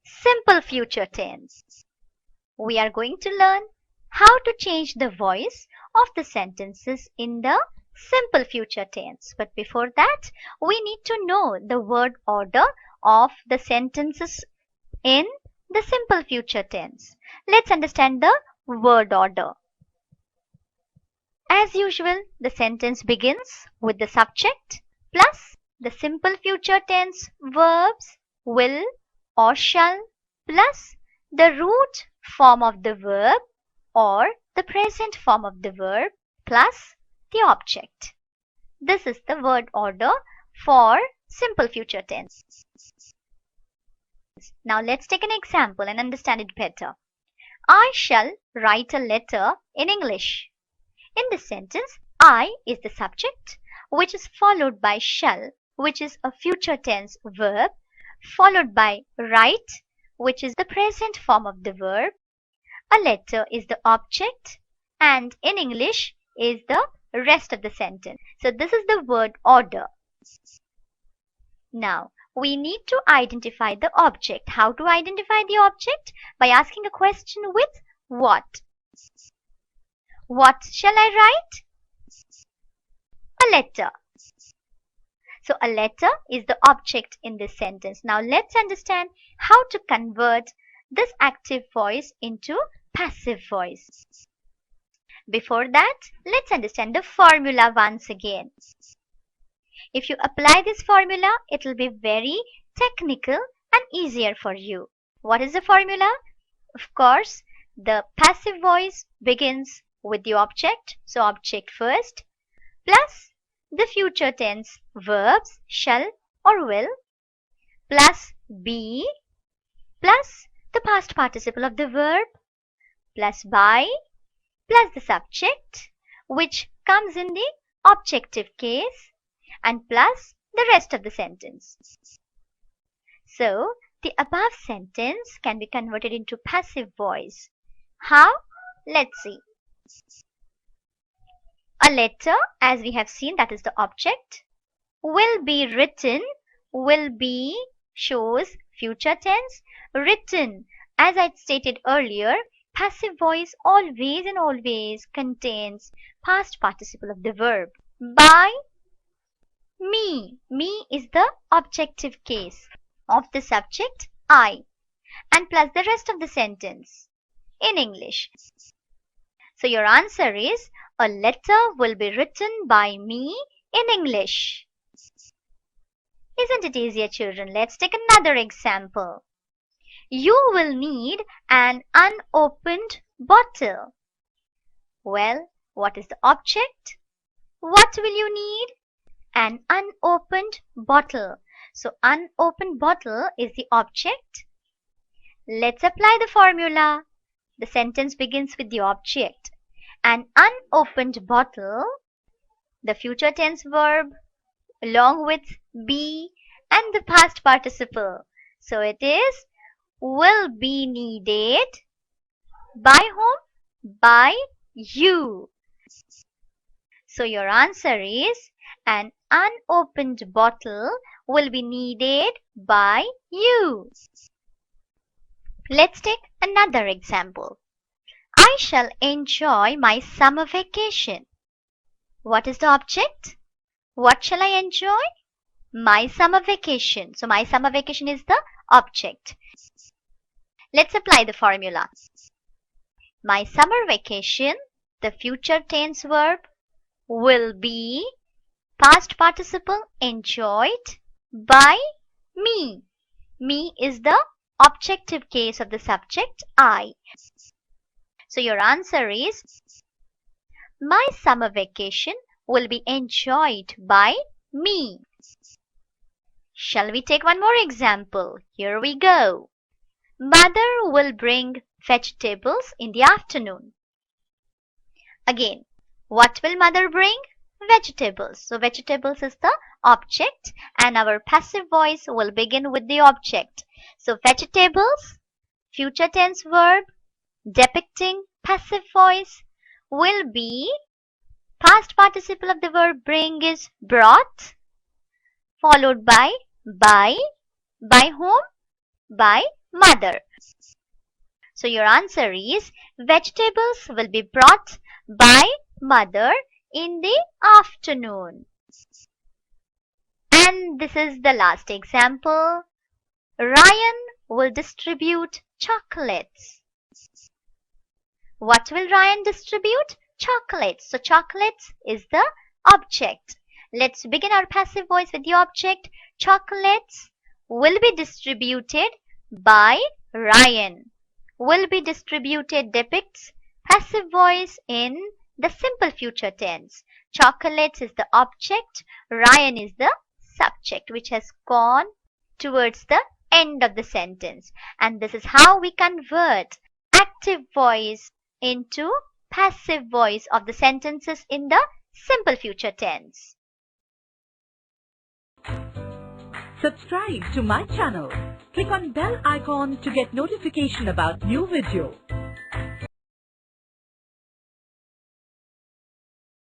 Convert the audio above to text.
simple future tense. We are going to learn how to change the voice of the sentences in the simple future tense. But before that, we need to know the word order of the sentences in the simple future tense. Let's understand the word order. As usual, the sentence begins with the subject plus the simple future tense verbs will or shall plus the root form of the verb or the present form of the verb plus the object. This is the word order for simple future tense. Now let's take an example and understand it better. I shall write a letter in English. In this sentence, I is the subject, which is followed by shall, which is a future tense verb, followed by write, which is the present form of the verb. A letter is the object, and in English is the rest of the sentence. So this is the word order. Now, we need to identify the object. How to identify the object? By asking a question with what? What shall I write? A letter. So a letter is the object in this sentence. Now let's understand how to convert this active voice into passive voice. Before that, let's understand the formula once again. If you apply this formula, it will be very technical and easier for you. What is the formula? Of course, the passive voice begins with the object, so object first, plus the future tense verbs shall or will, plus be, plus the past participle of the verb, plus by, plus the subject, which comes in the objective case, and plus the rest of the sentence. So, the above sentence can be converted into passive voice. How? Let's see. A letter, as we have seen, that is the object, will be written. Will be shows future tense. Written, as I stated earlier, passive voice always and always contains past participle of the verb. By me. Me is the objective case of the subject I, and plus the rest of the sentence in English. So your answer is a letter will be written by me in English. Isn't it easier, children? Let's take another example. You will need an unopened bottle. Well, what is the object? What will you need? An unopened bottle. So unopened bottle is the object. Let's apply the formula. The sentence begins with the object. An unopened bottle, the future tense verb, along with be and the past participle. So it is will be needed by whom? By you. So your answer is an unopened bottle will be needed by you. Let's take another example. I shall enjoy my summer vacation. What is the object? What shall I enjoy? My summer vacation. So my summer vacation is the object. Let's apply the formula. My summer vacation, the future tense verb, will be past participle enjoyed by me. Me is the objective case of the subject I. So your answer is my summer vacation will be enjoyed by me. Shall we take one more example? Here we go. Mother will bring vegetables in the afternoon. Again, what will mother bring? Vegetables. So vegetables is the object and our passive voice will begin with the object. So vegetables, future tense verb, depicting passive voice will be past participle of the verb bring is brought, followed by whom? By mother. So your answer is vegetables will be brought by mother in the afternoon. And this is the last example. Ryan will distribute chocolates. What will Ryan distribute? Chocolates. So chocolates is the object. Let's begin our passive voice with the object. Chocolates will be distributed by Ryan. Will be distributed depicts passive voice in the simple future tense. Chocolates is the object. Ryan is the subject which has gone towards the end of the sentence. And this is how we convert active voice into passive voice of the sentences in the simple future tense. Subscribe to my channel. Click on bell icon to get notification about new video.